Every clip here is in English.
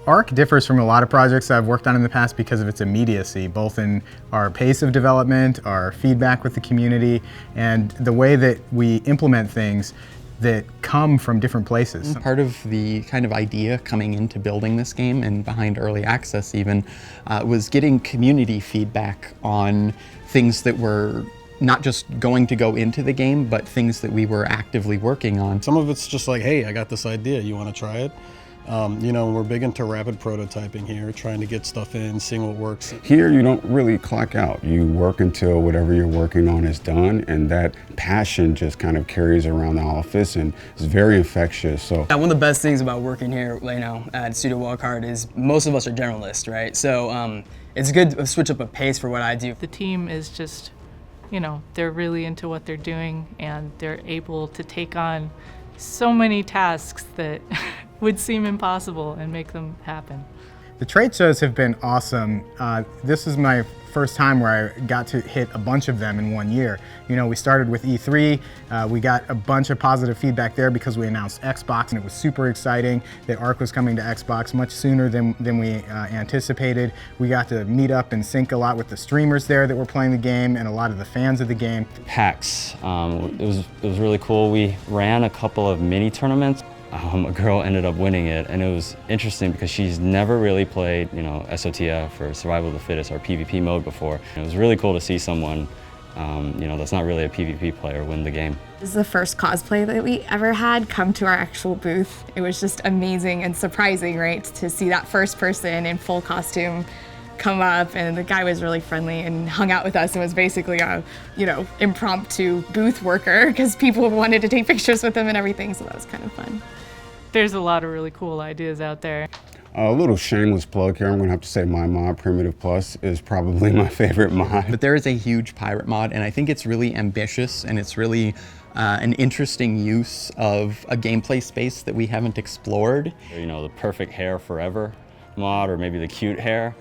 ARK differs from a lot of projects I've worked on in the past because of its immediacy, both in our pace of development, our feedback with the community, and the way that we implement things that come from different places. Part of the kind of idea coming into building this game and behind early access even was getting community feedback on things that were not just going to go into the game, but things that we were actively working on. Some of it's just like, hey, I got this idea, you want to try it? You know, we're big into rapid prototyping here, trying to get stuff in, seeing what works. Here, you don't really clock out. You work until whatever you're working on is done, and that passion just kind of carries around the office and is very infectious. So one of the best things about working here, you know, at Studio Wildcard is most of us are generalists, right? So it's good to switch up a pace for what I do. The team is just, you know, they're really into what they're doing, and they're able to take on so many tasks that would seem impossible and make them happen. The trade shows have been awesome. This is my first time where I got to hit a bunch of them in 1 year. You know, we started with E3, we got a bunch of positive feedback there because we announced Xbox, and it was super exciting that ARK was coming to Xbox much sooner than we anticipated. We got to meet up and sync a lot with the streamers there that were playing the game and a lot of the fans of the game. PAX, it was really cool. We ran a couple of mini tournaments. A girl ended up winning it, and it was interesting because she's never really played, you know, SOTF or Survival of the Fittest or PvP mode before. And it was really cool to see someone, you know, that's not really a PvP player win the game. This is the first cosplay that we ever had come to our actual booth. It was just amazing and surprising, right, to see that first person in full costume come up, and the guy was really friendly and hung out with us and was basically a, you know, impromptu booth worker because people wanted to take pictures with him and everything, so that was kind of fun. There's a lot of really cool ideas out there. a little shameless plug here. I'm gonna have to say my mod, Primitive Plus, is probably my favorite mod. But there is a huge pirate mod, and I think it's really ambitious, and it's really an interesting use of a gameplay space that we haven't explored. You know, the perfect hair forever mod, or maybe the cute hair.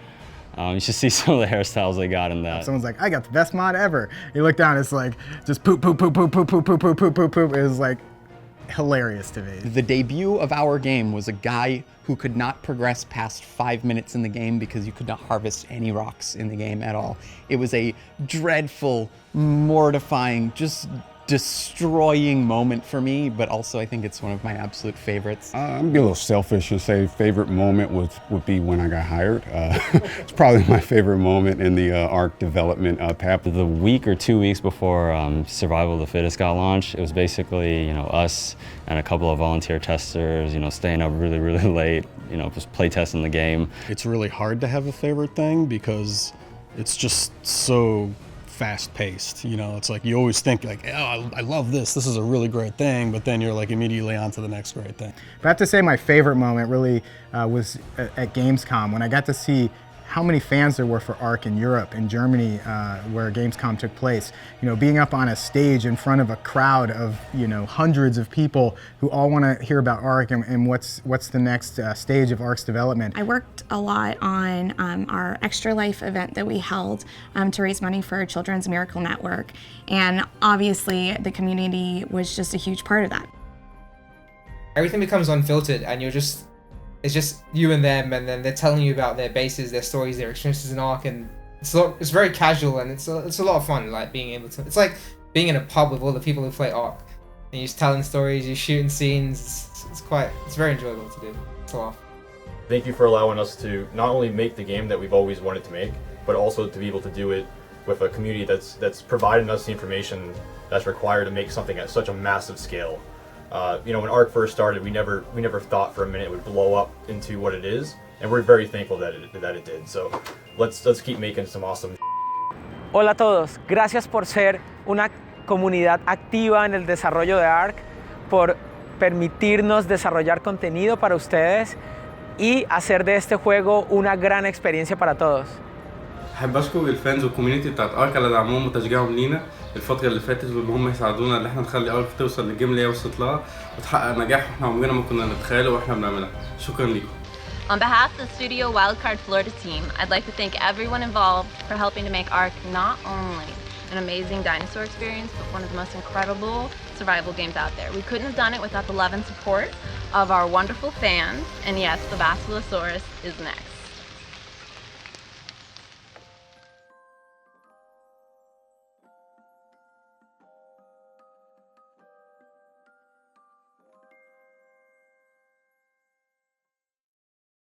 You should see some of the hairstyles they got in that. Someone's like, I got the best mod ever. You look down, it's like, just poop, poop, poop, poop, poop, poop, poop, poop, poop, poop, poop. It was like hilarious to me. The debut of our game was a guy who could not progress past 5 minutes in the game because you could not harvest any rocks in the game at all. It was a dreadful, mortifying, just destroying moment for me, but also I think it's one of my absolute favorites. I'm gonna be a little selfish and say favorite moment would be when I got hired. It's probably my favorite moment in the ARK development path. The week or 2 weeks before Survival of the Fittest got launched, it was basically, you know, us and a couple of volunteer testers, you know, staying up really, really late, you know, just play testing the game. It's really hard to have a favorite thing because it's just so fast-paced, you know. It's like you always think like, oh, I love this is a really great thing, but then you're like immediately on to the next great thing. But I have to say my favorite moment really was at Gamescom when I got to see how many fans there were for ARK in Europe, in Germany, where Gamescom took place. You know, being up on a stage in front of a crowd of, you know, hundreds of people who all want to hear about ARK and what's the next stage of ARK's development. I worked a lot on our Extra Life event that we held to raise money for Children's Miracle Network, and obviously the community was just a huge part of that. Everything becomes unfiltered, and it's just you and them, and then they're telling you about their bases, their stories, their experiences in ARK, and it's very casual, and it's a lot of fun. Like being able to, it's like being in a pub with all the people who play ARK, and you're just telling stories, you're shooting scenes. It's very enjoyable to do. It's a laugh. Thank you for allowing us to not only make the game that we've always wanted to make, but also to be able to do it with a community that's providing us the information that's required to make something at such a massive scale. You know, when ARK first started, we never thought for a minute it would blow up into what it is, and we're very thankful that it did. So let's keep making some awesome. Hola a todos, gracias por ser una comunidad activa en el desarrollo de ARK, por permitirnos desarrollar contenido para ustedes y hacer de este juego una gran experiencia para todos. حابب اشكر الفانز والكوميونتي بتاعت ارك على دعمهم وتشجيعهم لينا الفتره اللي فاتت، وان هم يساعدونا ان احنا نخلي ارك توصل للجيم اللي هي وصلت لها وتحقق نجاح احنا عمرنا ما كنا نتخيله واحنا بنعملها. شكرا لكم. On behalf of the Studio Wildcard Florida team, I'd like to thank everyone involved for helping to make ARK not only an amazing dinosaur experience, but one of the most incredible survival games out there. We couldn't have done it without the love and support of our wonderful fans. And yes, the Basilosaurus is next.